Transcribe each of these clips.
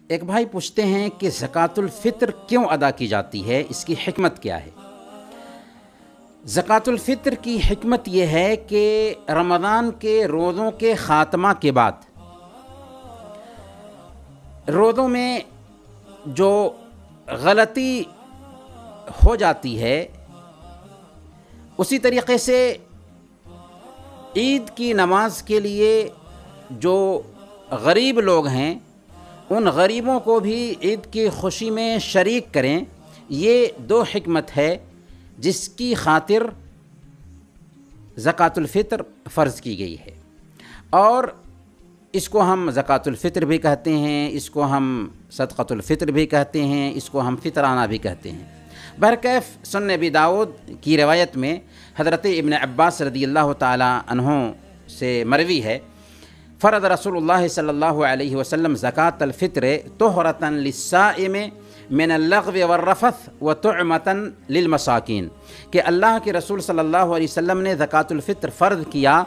ایک بھائی پوچھتے ہیں کہ زکوٰۃ الفطر کیوں ادا کی جاتی ہے، اس کی حکمت کیا ہے؟ زکوٰۃ الفطر کی حکمت یہ ہے کہ رمضان کے روزوں کے خاتمہ کے بعد روزوں میں جو غلطی ہو جاتی ہے، اسی طریقے سے عید کی نماز کے لیے جو غریب لوگ ہیں ان غریبوں کو بھی عید کی خوشی میں شریک کریں، یہ دو حکمت ہے جس کی خاطر زکوٰۃ الفطر فرض کی گئی ہے۔ اور اس کو ہم زکوٰۃ الفطر بھی کہتے ہیں، اس کو ہم صدقۃ الفطر بھی کہتے ہیں، اس کو ہم فطرانہ بھی کہتے ہیں۔ بہرکیف سنن ابی داؤد کی روایت میں حضرت ابن عباس رضی اللہ تعالی عنہ سے مروی ہے، فرض رسول اللہ صلی اللہ علیہ وسلم زکوٰۃ الفطر طہرۃ للصائم من اللغو والرفث وطعمۃ للمساکین، کہ اللہ کے رسول صلی اللہ علیہ وسلم نے زکوٰۃ الفطر فرض کیا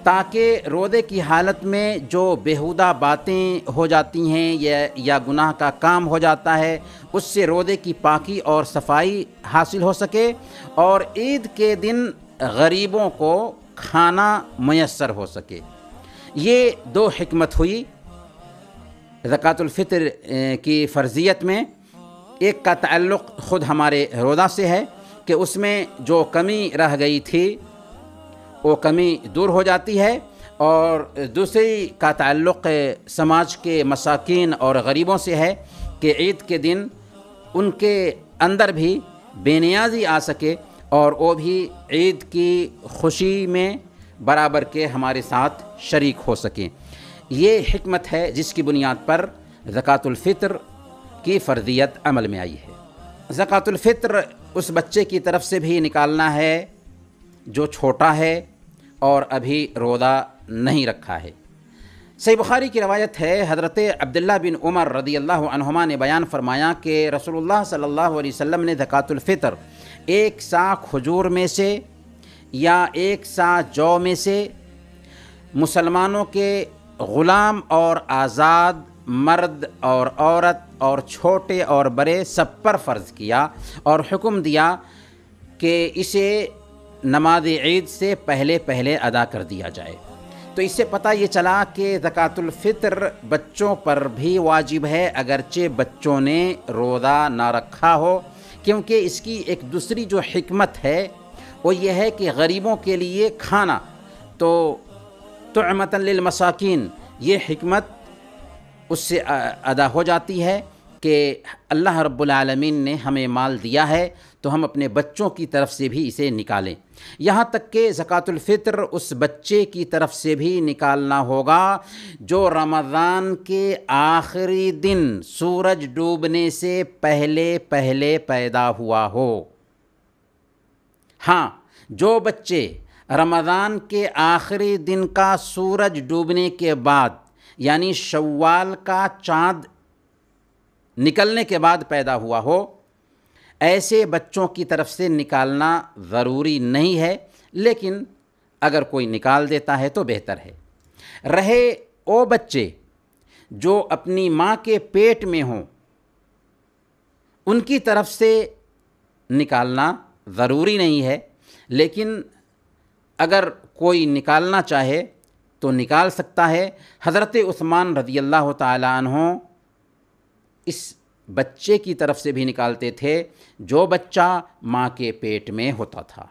تاکہ روزے کی حالت میں جو بیہودہ باتیں ہو جاتی ہیں یا گناہ کا کام ہو جاتا ہے، اس سے روزے کی پاکی اور صفائی حاصل ہو سکے، اور عید کے دن غریبوں کو کھانا میسر ہو سکے۔ یہ دو حکمت ہوئی زکوٰۃ الفطر کی فرضیت میں۔ ایک کا تعلق خود ہمارے روزہ سے ہے کہ اس میں جو کمی رہ گئی تھی وہ کمی دور ہو جاتی ہے، اور دوسری کا تعلق سماج کے مساکین اور غریبوں سے ہے کہ عید کے دن ان کے اندر بھی بے نیازی آ سکے اور وہ بھی عید کی خوشی میں برابر کے ہمارے ساتھ شریک ہو سکیں۔ یہ حکمت ہے جس کی بنیاد پر زکوٰۃ الفطر کی فرضیت عمل میں آئی ہے۔ زکوٰۃ الفطر اس بچے کی طرف سے بھی نکالنا ہے جو چھوٹا ہے اور ابھی روزہ نہیں رکھا ہے۔ صحیح بخاری کی روایت ہے، حضرت عبداللہ بن عمر رضی اللہ عنہما نے بیان فرمایا کہ رسول اللہ صلی اللہ علیہ وسلم نے زکوٰۃ الفطر 1 سا کھجور میں سے یا 1 سا جو میں سے مسلمانوں کے غلام اور آزاد، مرد اور عورت اور چھوٹے اور بڑے سب پر فرض کیا، اور حکم دیا کہ اسے نماز عید سے پہلے ادا کر دیا جائے۔ تو اس سے پتہ یہ چلا کہ زکوٰۃ الفطر بچوں پر بھی واجب ہے اگرچہ بچوں نے روزہ نہ رکھا ہو، کیونکہ اس کی ایک دوسری جو حکمت ہے وہ یہ ہے کہ غریبوں کے لیے کھانا، تو طعمۃ للمساکین، یہ حکمت اس سے ادا ہو جاتی ہے کہ اللہ رب العالمین نے ہمیں مال دیا ہے تو ہم اپنے بچوں کی طرف سے بھی اسے نکالیں۔ یہاں تک کہ زکوٰۃ الفطر اس بچے کی طرف سے بھی نکالنا ہوگا جو رمضان کے آخری دن سورج ڈوبنے سے پہلے پیدا ہوا ہو۔ ہاں، جو بچے رمضان کے آخری دن کا سورج ڈوبنے کے بعد یعنی شوال کا چاند نکلنے کے بعد پیدا ہوا ہو، ایسے بچوں کی طرف سے نکالنا ضروری نہیں ہے، لیکن اگر کوئی نکال دیتا ہے تو بہتر ہے۔ رہے وہ بچے جو اپنی ماں کے پیٹ میں ہوں، ان کی طرف سے نکالنا ضروری نہیں ہے، لیکن اگر کوئی نکالنا چاہے تو نکال سکتا ہے۔ حضرت عثمان رضی اللہ تعالی عنہ اس بچے کی طرف سے بھی نکالتے تھے جو بچہ ماں کے پیٹ میں ہوتا تھا۔